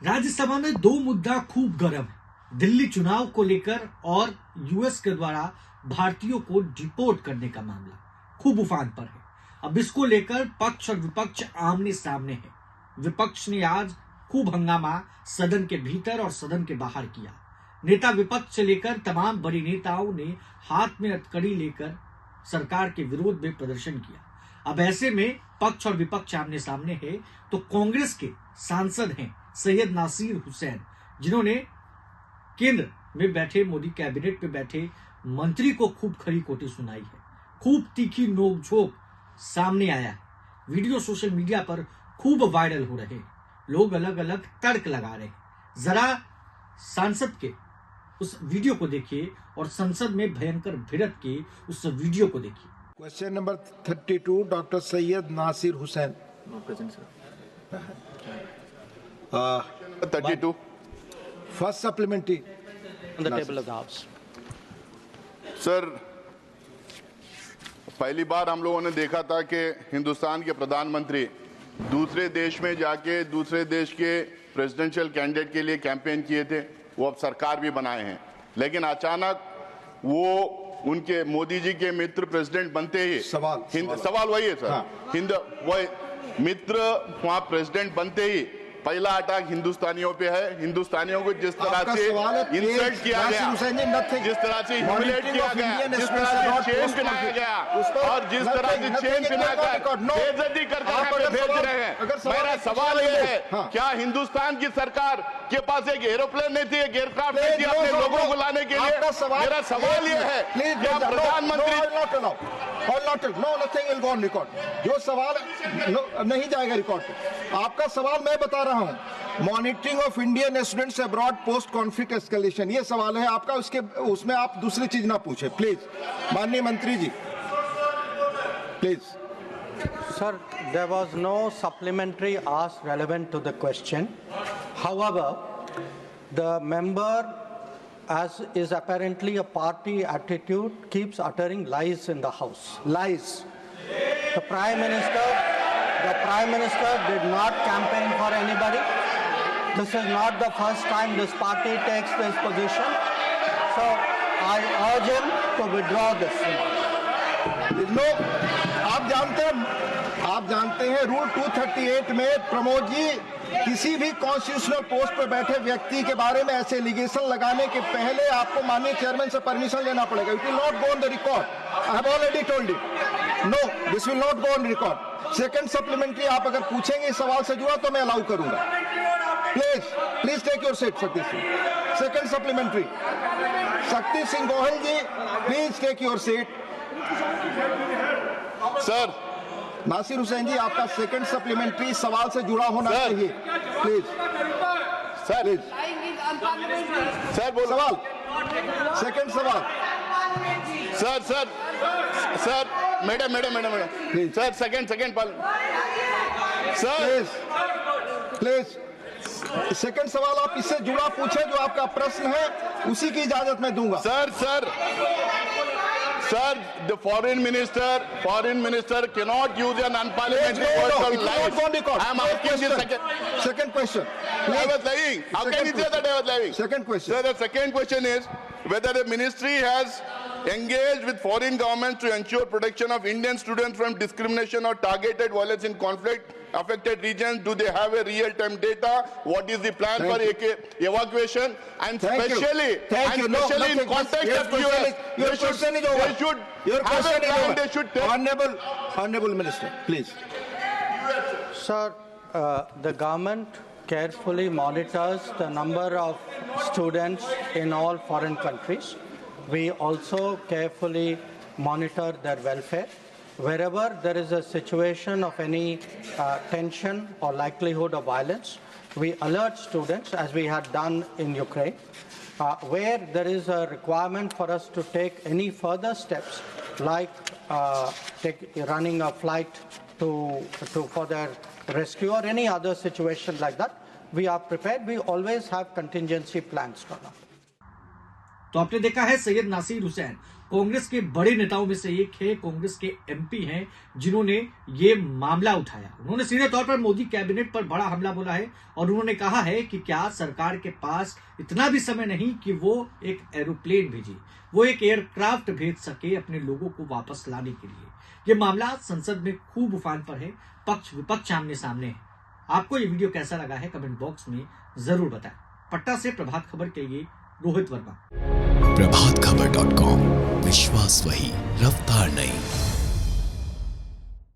राज्यसभा में दो मुद्दा खूब गर्म है, दिल्ली चुनाव को लेकर और यूएस के द्वारा भारतीयों को डिपोर्ट करने का मामला खूब उफान पर है। अब इसको लेकर पक्ष और विपक्ष आमने सामने है। विपक्ष ने आज खूब हंगामा सदन के भीतर और सदन के बाहर किया। नेता विपक्ष से लेकर तमाम बड़े नेताओं ने हाथ में हथकड़ी लेकर सरकार के विरोध में प्रदर्शन किया। अब ऐसे में पक्ष और विपक्ष आमने सामने है तो कांग्रेस के सांसद हैं सैयद नासिर हुसैन, जिन्होंने केंद्र में बैठे मोदी कैबिनेट में बैठे मंत्री को खूब खरी खोटी सुनाई है। खूब तीखी नोकझोंक सामने आया है। वीडियो सोशल मीडिया पर खूब वायरल हो रहे हैं। लोग अलग अलग तर्क लगा रहे हैं। जरा सांसद के उस वीडियो को देखिए और संसद में भयंकर भिड़ंत के उस वीडियो को देखिए। Question number 32, doctor Syed Nasir Hussain. 32. First supplementary On the table of the House. Sir, पहली बार हम लोगों ने देखा था कि हिंदुस्तान के प्रधानमंत्री दूसरे देश में जाके दूसरे देश के प्रेसिडेंशियल कैंडिडेट के लिए कैंपेन किए थे। वो अब सरकार भी बनाए हैं, लेकिन अचानक वो उनके मोदी जी के मित्र प्रेसिडेंट बनते ही सवाल वही है सर। वही मित्र वहाँ प्रेसिडेंट बनते ही पहला अटैक हिंदुस्तानियों पे है। हिंदुस्तानियों को जिस तरह से इंसल्ट किया गया, जिस तरह से ह्यूमिलेट किया गया, जिस तरह से चेन पहनाया गया और जिस तरह से चेन पहनाकर बेइज्जती करके भेज रहे हैं। मेरा सवाल यह है, क्या हिंदुस्तान की सरकार के पास एक एरोप्लेन नहीं थी, एक एयरक्राफ्ट नहीं थी अपने लोगों को लाने के लिए? मेरा सवाल यह है, क्या प्रधानमंत्री जो सवाल नहीं जाएगा रिकॉर्ड पे। आपका सवाल मैं बता रहा हूं, monitoring of Indian students abroad post conflict escalation, ये सवाल है आपका। उसमें आप दूसरी चीज ना पूछे प्लीज। माननीय मंत्री जी please. Sir, there was no supplementary asked relevant to the question. However, the member, as is apparently a party attitude, keeps uttering lies in the House. Lies. The Prime Minister did not campaign for anybody. This is not the first time this party takes this position. So I urge him to withdraw this. लोग आप जानते हैं rule 238 में प्रमोद जी किसी भी constitutional post पर बैठे व्यक्ति के बारे में ऐसे एलिगेशन लगाने के पहले आपको माननीय चेयरमैन से परमिशन लेना पड़ेगा। It will not go on the record. I have already told you, no, this will not go on record. Second supplementary आप अगर पूछेंगे इस सवाल से जुड़ा तो मैं अलाउ करूंगा। Please take your seat Shakti Singh. Second supplementary, Shakti Singh Gohil ji please take your seat. Sir Nasir Hussain ji, आपका सेकंड सप्लीमेंट्री सवाल से जुड़ा होना चाहिए प्लीज। सर प्लीज सर बोलो सवाल, सेकंड सवाल। Sir madam sir second Pal sir please second सवाल आप इससे जुड़ा पूछे, जो आपका प्रश्न है उसी की इजाजत मैं दूंगा। Sir, the foreign minister cannot use an unparliamentary word like lies. I am asking the second question. I was lying. How can you say that I was lying? Second question. Sir, the second question is whether the ministry has engaged with foreign governments to ensure protection of Indian students from discrimination or targeted violence in conflict affected regions. Do they have a real-time data? What is the plan for evacuation? And especially in context of US, your question is over. Your question is over. They should take. Honorable Minister, please. Sir, the government carefully monitors the number of students in all foreign countries. We also carefully monitor their welfare. Wherever there is a situation of any tension or likelihood of violence, we alert students, as we had done in Ukraine. Where there is a requirement for us to take any further steps, like running a flight for their rescue or any other situation like that, we are prepared. We always have contingency plans for that. तो आपने देखा है सैयद नासिर हुसैन कांग्रेस के बड़े नेताओं में से एक है, कांग्रेस के एमपी हैं जिन्होंने ये मामला उठाया। उन्होंने सीधे तौर पर मोदी कैबिनेट पर बड़ा हमला बोला है और उन्होंने कहा है कि क्या सरकार के पास इतना भी समय नहीं कि वो एक एरोप्लेन भेजे, वो एक एयरक्राफ्ट भेज सके अपने लोगों को वापस लाने के लिए। ये मामला संसद में खूब उफान पर है, पक्ष विपक्ष आमने सामने है। आपको ये वीडियो कैसा लगा है कमेंट बॉक्स में जरूर बताएं। पटना से प्रभात खबर के लिए रोहित वर्मा। प्रभातखबर.com, विश्वास वही, रफ्तार नहीं।